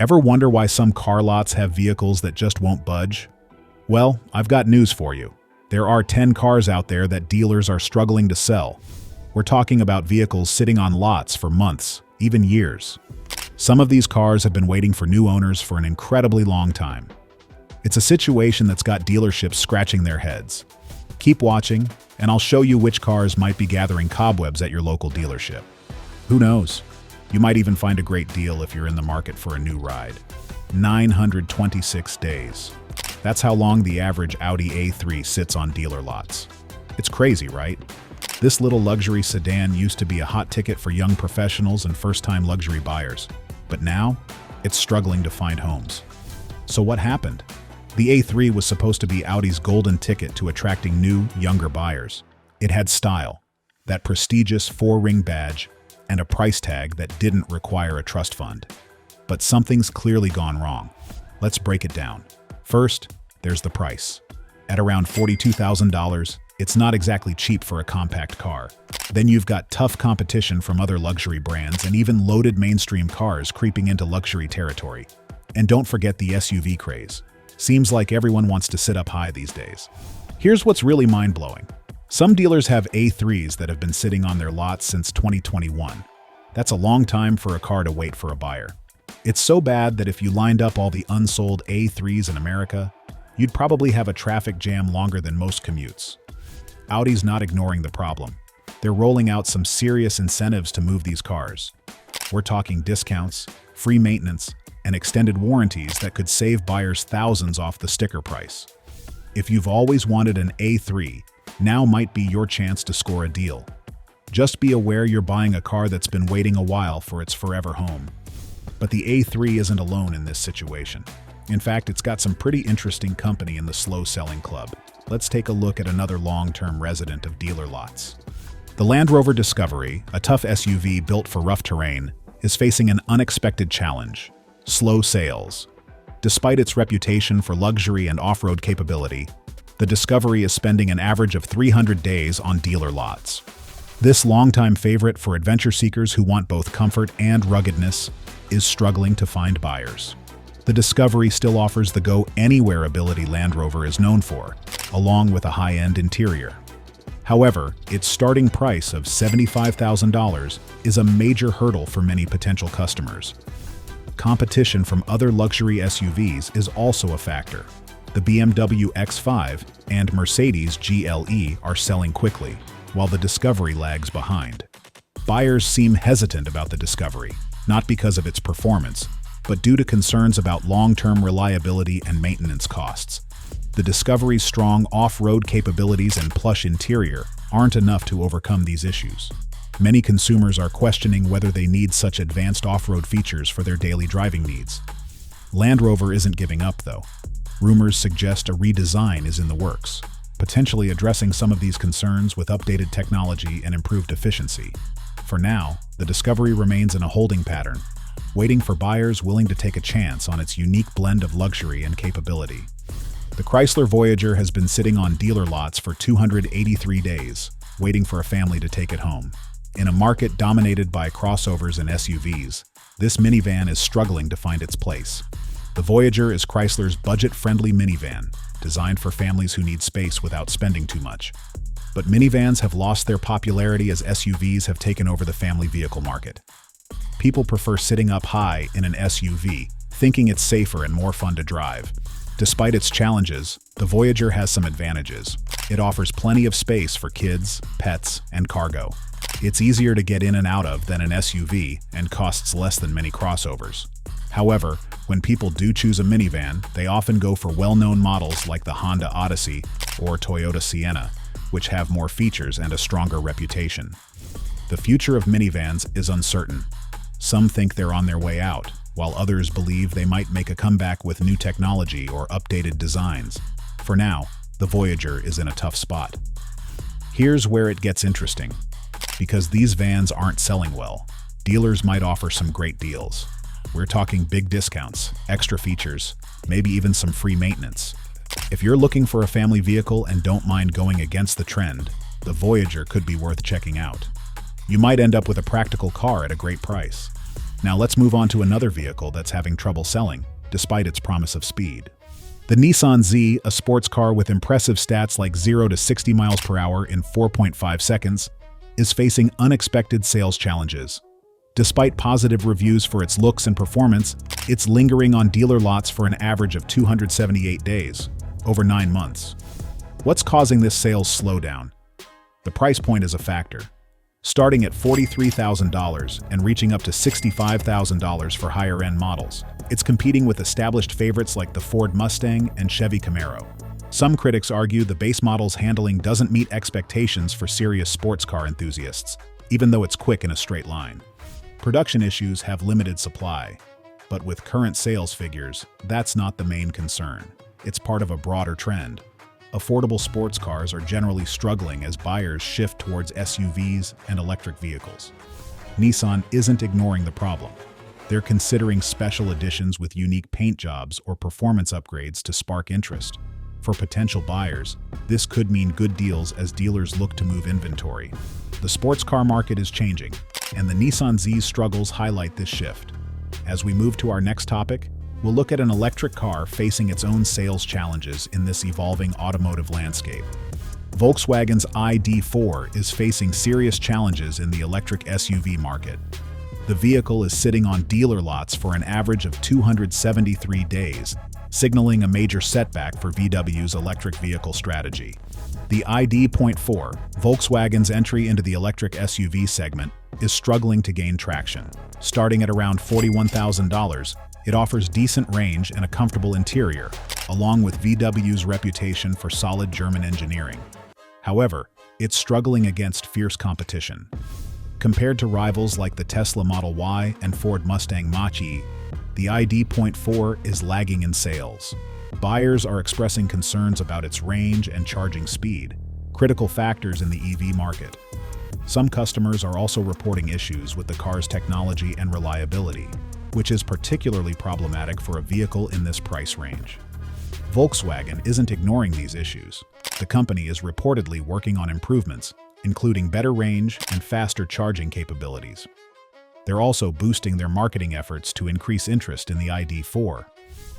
Ever wonder why some car lots have vehicles that just won't budge? Well, I've got news for you. There are 10 cars out there that dealers are struggling to sell. We're talking about vehicles sitting on lots for months, even years. Some of these cars have been waiting for new owners for an incredibly long time. It's a situation that's got dealerships scratching their heads. Keep watching, and I'll show you which cars might be gathering cobwebs at your local dealership. Who knows? You might even find a great deal if you're in the market for a new ride. 926 days. That's how long the average Audi A3 sits on dealer lots. It's crazy, right? This little luxury sedan used to be a hot ticket for young professionals and first-time luxury buyers, but now it's struggling to find homes. So what happened? The A3 was supposed to be Audi's golden ticket to attracting new, younger buyers. It had style, that prestigious 4-ring badge, and a price tag that didn't require a trust fund. But something's clearly gone wrong. Let's break it down. First, there's the price. At around $42,000, it's not exactly cheap for a compact car. Then you've got tough competition from other luxury brands and even loaded mainstream cars creeping into luxury territory. And don't forget the SUV craze. Seems like everyone wants to sit up high these days. Here's what's really mind-blowing. Some dealers have A3s that have been sitting on their lots since 2021. That's a long time for a car to wait for a buyer. It's so bad that if you lined up all the unsold A3s in America, you'd probably have a traffic jam longer than most commutes. Audi's not ignoring the problem. They're rolling out some serious incentives to move these cars. We're talking discounts, free maintenance, and extended warranties that could save buyers thousands off the sticker price. If you've always wanted an A3, now might be your chance to score a deal. Just be aware you're buying a car that's been waiting a while for its forever home. But the A3 isn't alone in this situation. In fact, it's got some pretty interesting company in the slow-selling club. Let's take a look at another long-term resident of dealer lots. The Land Rover Discovery, a tough SUV built for rough terrain, is facing an unexpected challenge: slow sales. Despite its reputation for luxury and off-road capability, the Discovery is spending an average of 300 days on dealer lots. This longtime favorite for adventure seekers who want both comfort and ruggedness is struggling to find buyers. The Discovery still offers the go-anywhere ability Land Rover is known for, along with a high-end interior. However, its starting price of $75,000 is a major hurdle for many potential customers. Competition from other luxury SUVs is also a factor. The BMW X5 and Mercedes GLE are selling quickly, while the Discovery lags behind. Buyers seem hesitant about the Discovery, not because of its performance, but due to concerns about long-term reliability and maintenance costs. The Discovery's strong off-road capabilities and plush interior aren't enough to overcome these issues. Many consumers are questioning whether they need such advanced off-road features for their daily driving needs. Land Rover isn't giving up, though. Rumors suggest a redesign is in the works, potentially addressing some of these concerns with updated technology and improved efficiency. For now, the Discovery remains in a holding pattern, waiting for buyers willing to take a chance on its unique blend of luxury and capability. The Chrysler Voyager has been sitting on dealer lots for 283 days, waiting for a family to take it home. In a market dominated by crossovers and SUVs, this minivan is struggling to find its place. The Voyager is Chrysler's budget-friendly minivan, designed for families who need space without spending too much. But minivans have lost their popularity as SUVs have taken over the family vehicle market. People prefer sitting up high in an SUV, thinking it's safer and more fun to drive. Despite its challenges, the Voyager has some advantages. It offers plenty of space for kids, pets, and cargo. It's easier to get in and out of than an SUV and costs less than many crossovers. However, when people do choose a minivan, they often go for well-known models like the Honda Odyssey or Toyota Sienna, which have more features and a stronger reputation. The future of minivans is uncertain. Some think they're on their way out, while others believe they might make a comeback with new technology or updated designs. For now, the Voyager is in a tough spot. Here's where it gets interesting. Because these vans aren't selling well, dealers might offer some great deals. We're talking big discounts, extra features, maybe even some free maintenance. If you're looking for a family vehicle and don't mind going against the trend, the Voyager could be worth checking out. You might end up with a practical car at a great price. Now let's move on to another vehicle that's having trouble selling, despite its promise of speed. The Nissan Z, a sports car with impressive stats like 0 to 60 miles per hour in 4.5 seconds, is facing unexpected sales challenges. Despite positive reviews for its looks and performance, it's lingering on dealer lots for an average of 278 days, over 9 months. What's causing this sales slowdown? The price point is a factor. Starting at $43,000 and reaching up to $65,000 for higher-end models, it's competing with established favorites like the Ford Mustang and Chevy Camaro. Some critics argue the base model's handling doesn't meet expectations for serious sports car enthusiasts, even though it's quick in a straight line. Production issues have limited supply, but with current sales figures, that's not the main concern. It's part of a broader trend. Affordable sports cars are generally struggling as buyers shift towards SUVs and electric vehicles. Nissan isn't ignoring the problem. They're considering special editions with unique paint jobs or performance upgrades to spark interest. For potential buyers, this could mean good deals as dealers look to move inventory. The sports car market is changing, and the Nissan Z's struggles highlight this shift. As we move to our next topic, we'll look at an electric car facing its own sales challenges in this evolving automotive landscape. Volkswagen's ID.4 is facing serious challenges in the electric SUV market. The vehicle is sitting on dealer lots for an average of 273 days, signaling a major setback for VW's electric vehicle strategy. The ID.4, Volkswagen's entry into the electric SUV segment, is struggling to gain traction. Starting at around $41,000, it offers decent range and a comfortable interior, along with VW's reputation for solid German engineering. However, it's struggling against fierce competition. Compared to rivals like the Tesla Model Y and Ford Mustang Mach-E, the ID.4 is lagging in sales. Buyers are expressing concerns about its range and charging speed, critical factors in the EV market. Some customers are also reporting issues with the car's technology and reliability, which is particularly problematic for a vehicle in this price range. Volkswagen isn't ignoring these issues. The company is reportedly working on improvements, including better range and faster charging capabilities. They're also boosting their marketing efforts to increase interest in the ID.4.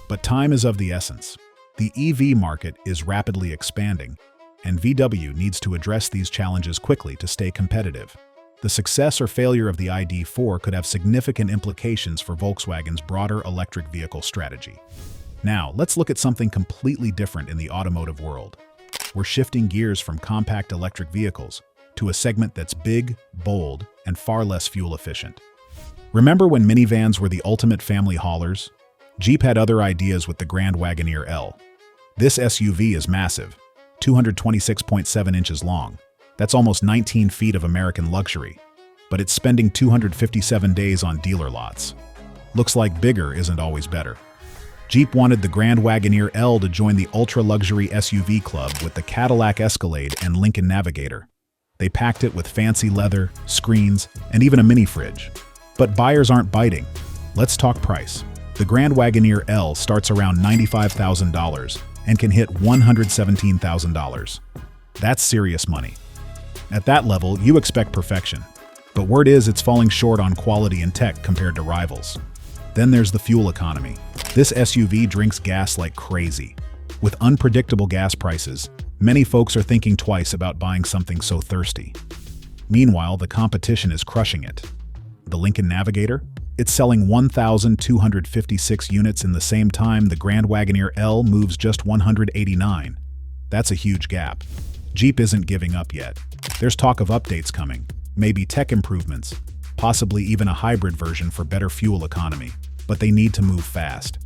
But time is of the essence. The EV market is rapidly expanding, and VW needs to address these challenges quickly to stay competitive. The success or failure of the ID.4 could have significant implications for Volkswagen's broader electric vehicle strategy. Now, let's look at something completely different in the automotive world. We're shifting gears from compact electric vehicles to a segment that's big, bold, and far less fuel efficient. Remember when minivans were the ultimate family haulers? Jeep had other ideas with the Grand Wagoneer L. This SUV is massive, 226.7 inches long. That's almost 19 feet of American luxury, but it's spending 257 days on dealer lots. Looks like bigger isn't always better. Jeep wanted the Grand Wagoneer L to join the ultra-luxury SUV club with the Cadillac Escalade and Lincoln Navigator. They packed it with fancy leather, screens, and even a mini fridge. But buyers aren't biting. Let's talk price. The Grand Wagoneer L starts around $95,000 and can hit $117,000. That's serious money. At that level, you expect perfection. But word is it's falling short on quality and tech compared to rivals. Then there's the fuel economy. This SUV drinks gas like crazy. With unpredictable gas prices, many folks are thinking twice about buying something so thirsty. Meanwhile, the competition is crushing it. The Lincoln Navigator? It's selling 1,256 units in the same time the Grand Wagoneer L moves just 189. That's a huge gap. Jeep isn't giving up yet. There's talk of updates coming, maybe tech improvements, possibly even a hybrid version for better fuel economy, but they need to move fast.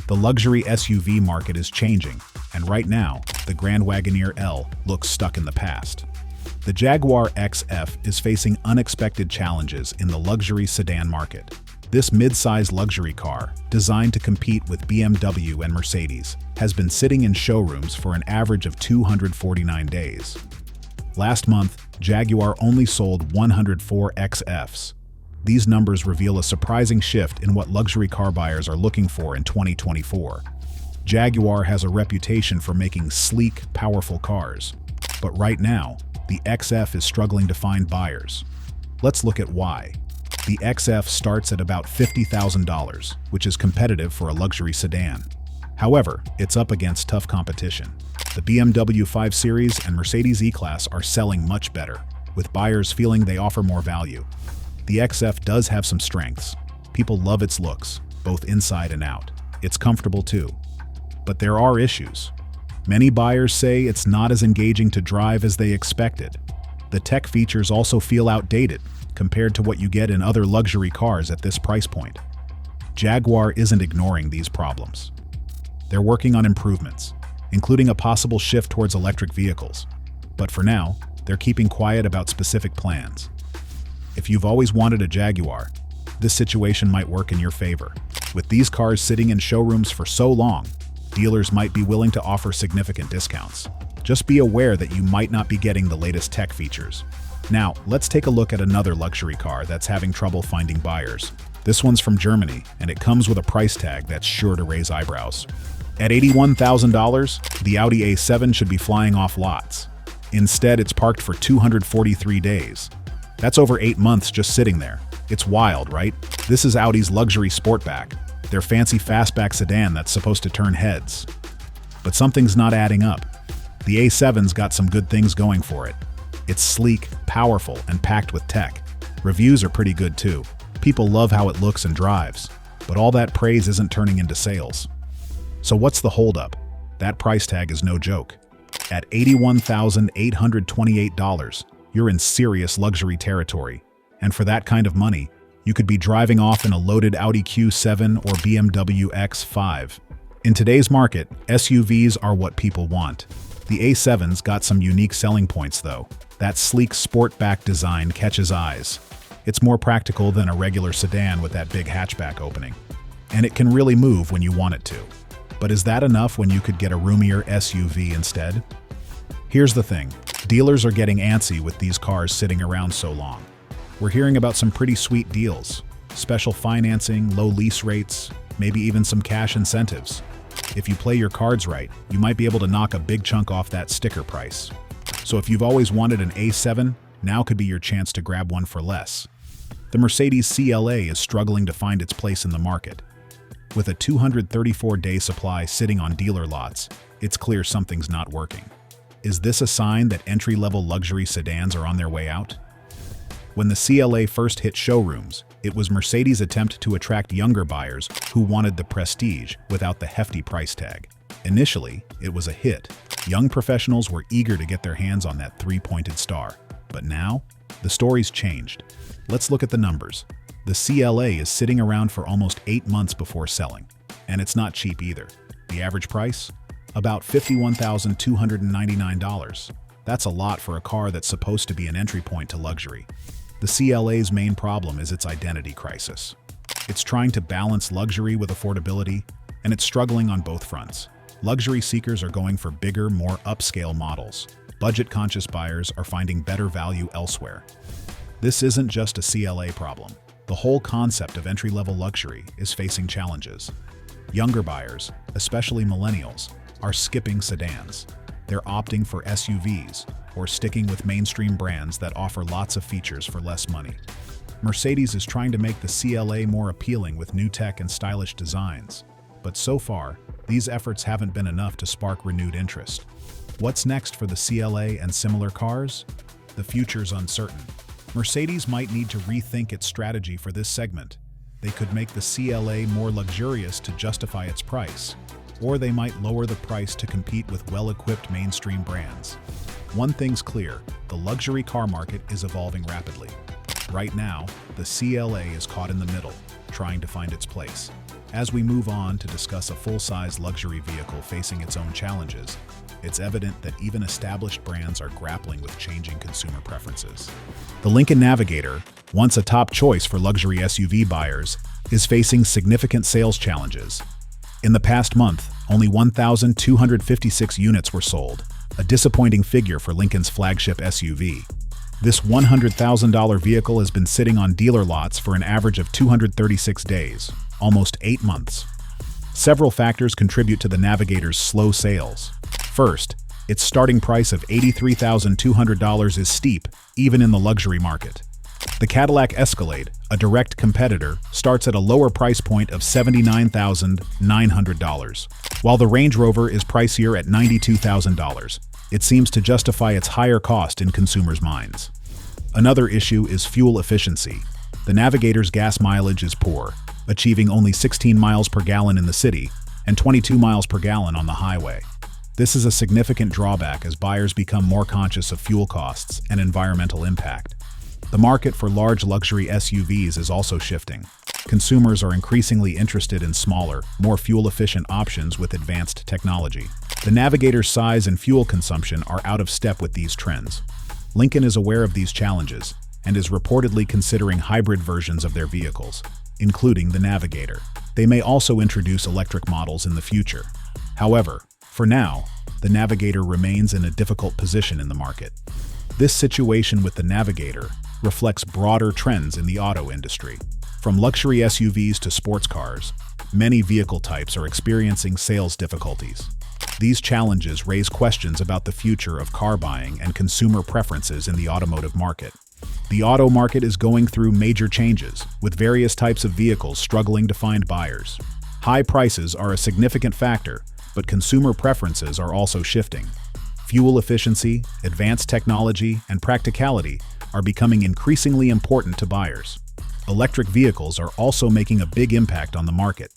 The luxury SUV market is changing, and right now, the Grand Wagoneer L looks stuck in the past. The Jaguar XF is facing unexpected challenges in the luxury sedan market. This mid-size luxury car, designed to compete with BMW and Mercedes, has been sitting in showrooms for an average of 249 days. Last month, Jaguar only sold 104 XFs. These numbers reveal a surprising shift in what luxury car buyers are looking for in 2024. Jaguar has a reputation for making sleek, powerful cars. But right now, the XF is struggling to find buyers. Let's look at why. The XF starts at about $50,000, which is competitive for a luxury sedan. However, it's up against tough competition. The BMW 5 Series and Mercedes E-Class are selling much better, with buyers feeling they offer more value. The XF does have some strengths. People love its looks, both inside and out. It's comfortable too. But there are issues. Many buyers say it's not as engaging to drive as they expected. The tech features also feel outdated compared to what you get in other luxury cars at this price point. Jaguar isn't ignoring these problems. They're working on improvements, including a possible shift towards electric vehicles. But for now, they're keeping quiet about specific plans. If you've always wanted a Jaguar, this situation might work in your favor. With these cars sitting in showrooms for so long, dealers might be willing to offer significant discounts. Just be aware that you might not be getting the latest tech features. Now, let's take a look at another luxury car that's having trouble finding buyers. This one's from Germany, and it comes with a price tag that's sure to raise eyebrows. At $81,000, the Audi A7 should be flying off lots. Instead, it's parked for 243 days. That's over 8 months just sitting there. It's wild, right? This is Audi's luxury sportback, their fancy fastback sedan that's supposed to turn heads. But something's not adding up. The A7's got some good things going for it. It's sleek, powerful, and packed with tech. Reviews are pretty good too. People love how it looks and drives, but all that praise isn't turning into sales. So what's the holdup? That price tag is no joke. At $81,828, you're in serious luxury territory. And for that kind of money, you could be driving off in a loaded Audi Q7 or BMW X5. In today's market, SUVs are what people want. The A7's got some unique selling points though. That sleek sportback design catches eyes. It's more practical than a regular sedan with that big hatchback opening. And it can really move when you want it to. But is that enough when you could get a roomier SUV instead? Here's the thing. Dealers are getting antsy with these cars sitting around so long. We're hearing about some pretty sweet deals. Special financing, low lease rates, maybe even some cash incentives. If you play your cards right, you might be able to knock a big chunk off that sticker price. So if you've always wanted an A7, now could be your chance to grab one for less. The Mercedes CLA is struggling to find its place in the market. With a 234-day supply sitting on dealer lots, it's clear something's not working. Is this a sign that entry-level luxury sedans are on their way out? When the CLA first hit showrooms, it was Mercedes' attempt to attract younger buyers who wanted the prestige without the hefty price tag. Initially, it was a hit. Young professionals were eager to get their hands on that three-pointed star. But now, the story's changed. Let's look at the numbers. The CLA is sitting around for almost 8 months before selling. And it's not cheap either. The average price? About $51,299. That's a lot for a car that's supposed to be an entry point to luxury. The CLA's main problem is its identity crisis. It's trying to balance luxury with affordability, and it's struggling on both fronts. Luxury seekers are going for bigger, more upscale models. Budget-conscious buyers are finding better value elsewhere. This isn't just a CLA problem. The whole concept of entry-level luxury is facing challenges. Younger buyers, especially millennials, are skipping sedans. They're opting for SUVs or sticking with mainstream brands that offer lots of features for less money. Mercedes is trying to make the CLA more appealing with new tech and stylish designs. But so far, these efforts haven't been enough to spark renewed interest. What's next for the CLA and similar cars? The future's uncertain. Mercedes might need to rethink its strategy for this segment. They could make the CLA more luxurious to justify its price, or they might lower the price to compete with well-equipped mainstream brands. One thing's clear, the luxury car market is evolving rapidly. Right now, the CLA is caught in the middle, trying to find its place. As we move on to discuss a full-size luxury vehicle facing its own challenges, it's evident that even established brands are grappling with changing consumer preferences. The Lincoln Navigator, once a top choice for luxury SUV buyers, is facing significant sales challenges. In the past month, only 1,256 units were sold, a disappointing figure for Lincoln's flagship SUV. This $100,000 vehicle has been sitting on dealer lots for an average of 236 days, almost 8 months. Several factors contribute to the Navigator's slow sales. First, its starting price of $83,200 is steep, even in the luxury market. The Cadillac Escalade, a direct competitor, starts at a lower price point of $79,900, while the Range Rover is pricier at $92,000. It seems to justify its higher cost in consumers' minds. Another issue is fuel efficiency. The Navigator's gas mileage is poor, achieving only 16 miles per gallon in the city and 22 miles per gallon on the highway. This is a significant drawback as buyers become more conscious of fuel costs and environmental impact. The market for large luxury SUVs is also shifting. Consumers are increasingly interested in smaller, more fuel-efficient options with advanced technology. The Navigator's size and fuel consumption are out of step with these trends. Lincoln is aware of these challenges and is reportedly considering hybrid versions of their vehicles, including the Navigator. They may also introduce electric models in the future. However, for now, the Navigator remains in a difficult position in the market. This situation with the Navigator reflects broader trends in the auto industry. From luxury SUVs to sports cars, many vehicle types are experiencing sales difficulties. These challenges raise questions about the future of car buying and consumer preferences in the automotive market. The auto market is going through major changes, with various types of vehicles struggling to find buyers. High prices are a significant factor, but consumer preferences are also shifting. Fuel efficiency, advanced technology, and practicality are becoming increasingly important to buyers. Electric vehicles are also making a big impact on the market.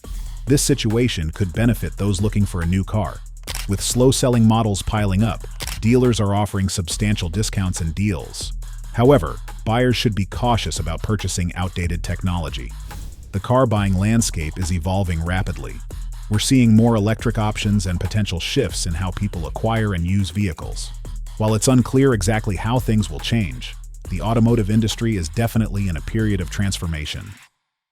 This situation could benefit those looking for a new car. With slow-selling models piling up, dealers are offering substantial discounts and deals. However, buyers should be cautious about purchasing outdated technology. The car buying landscape is evolving rapidly. We're seeing more electric options and potential shifts in how people acquire and use vehicles. While it's unclear exactly how things will change, the automotive industry is definitely in a period of transformation.